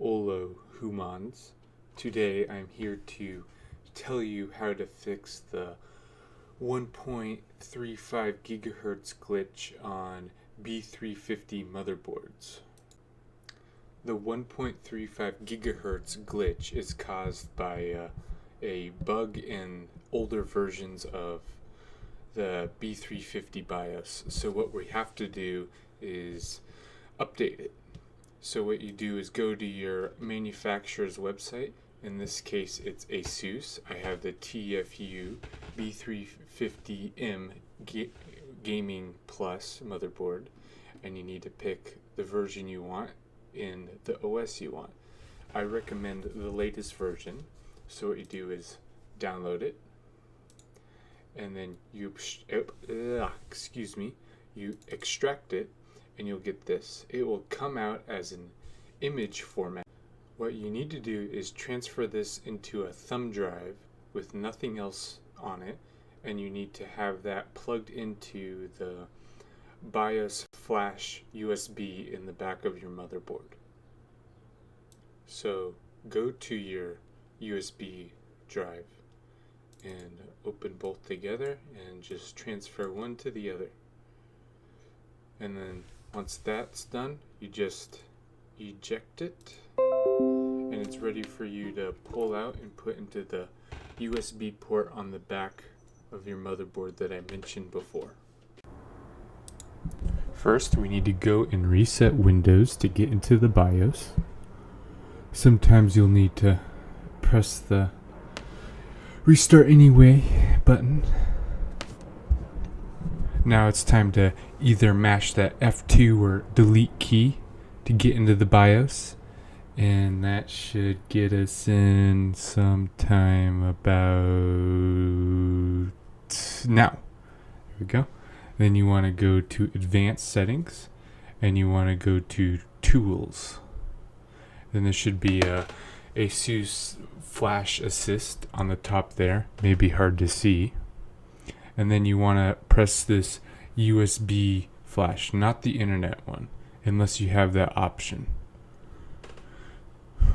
Olo humans. Today I'm here to tell you how to fix the 1.35 gigahertz glitch on B350 motherboards. The 1.35 gigahertz glitch is caused by a bug in older versions of the B350 BIOS. So what we have to do is update it. So what you do is go to your manufacturer's website. In this case it's ASUS. I have the TFU B350 M Gaming Plus motherboard, and you need to pick the version you want in the OS you want. I recommend the latest version. So what you do is download it, and then you extract it, and you'll get this. It will come out as an image format. What you need to do is transfer this into a thumb drive with nothing else on it, and you need to have that plugged into the BIOS flash USB in the back of your motherboard. So go to your USB drive and open both together and just transfer one to the other. And then once that's done, you just eject it, and it's ready for you to pull out and put into the USB port on the back of your motherboard that I mentioned before. First, we need to go and reset Windows to get into the BIOS. Sometimes you'll need to press the Restart Anyway button. Now it's time to either mash that F2 or delete key to get into the BIOS, and that should get us in sometime about now. There we go. Then you want to go to Advanced Settings, and you want to go to Tools. Then there should be a ASUS Flash Assist on the top there. Maybe hard to see. And then you want to press this USB flash, not the internet one, unless you have that option.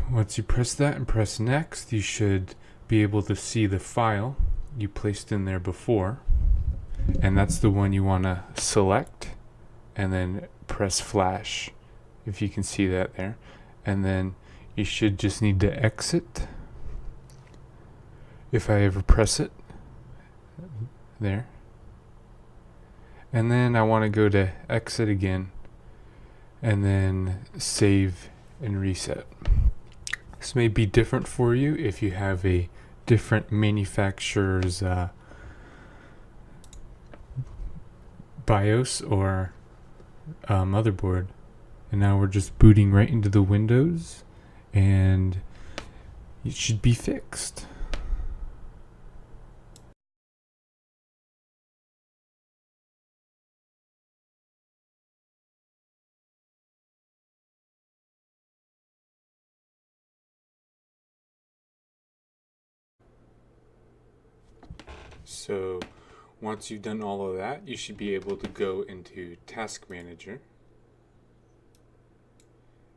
Once you press that and press next, you should be able to see the file you placed in there before, and that's the one you want to select, and then press flash, if you can see that there. And then you should just need to exit, if I ever press it there. And then I want to go to exit again, and then save and reset. This may be different for you if you have a different manufacturer's BIOS or motherboard. And now we're just booting right into the Windows, and it should be fixed. So once you've done all of that, you should be able to go into Task Manager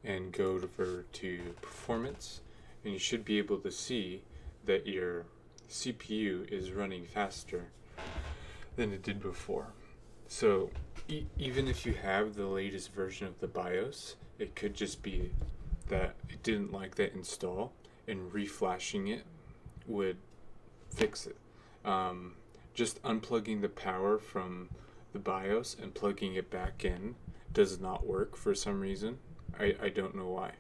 and go over to Performance, and you should be able to see that your CPU is running faster than it did before. So even if you have the latest version of the BIOS, it could just be that it didn't like that install, and reflashing it would fix it. Just unplugging the power from the BIOS and plugging it back in does not work for some reason. I don't know why.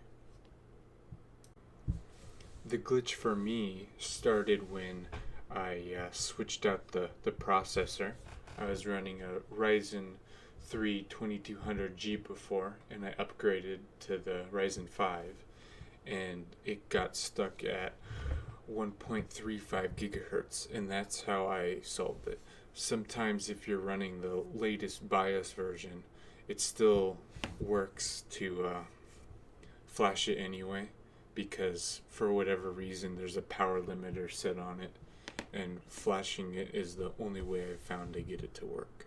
The glitch for me started when I switched out the processor. I was running a Ryzen 3 2200G before, and I upgraded to the Ryzen 5, and it got stuck at 1.35 gigahertz, and that's how I solved it. Sometimes if you're running the latest BIOS version, it still works to flash it anyway, because for whatever reason there's a power limiter set on it, and flashing it is the only way I've found to get it to work.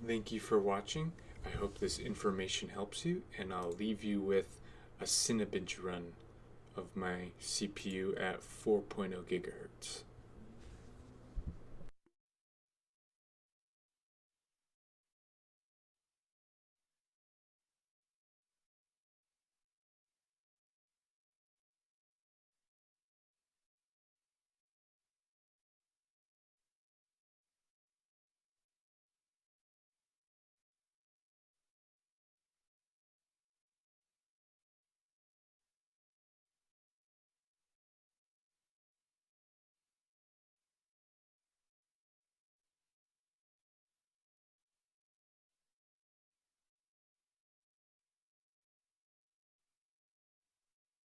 Thank you for watching. I hope this information helps you, and I'll leave you with a Cinebench run of my CPU at 4.0 gigahertz.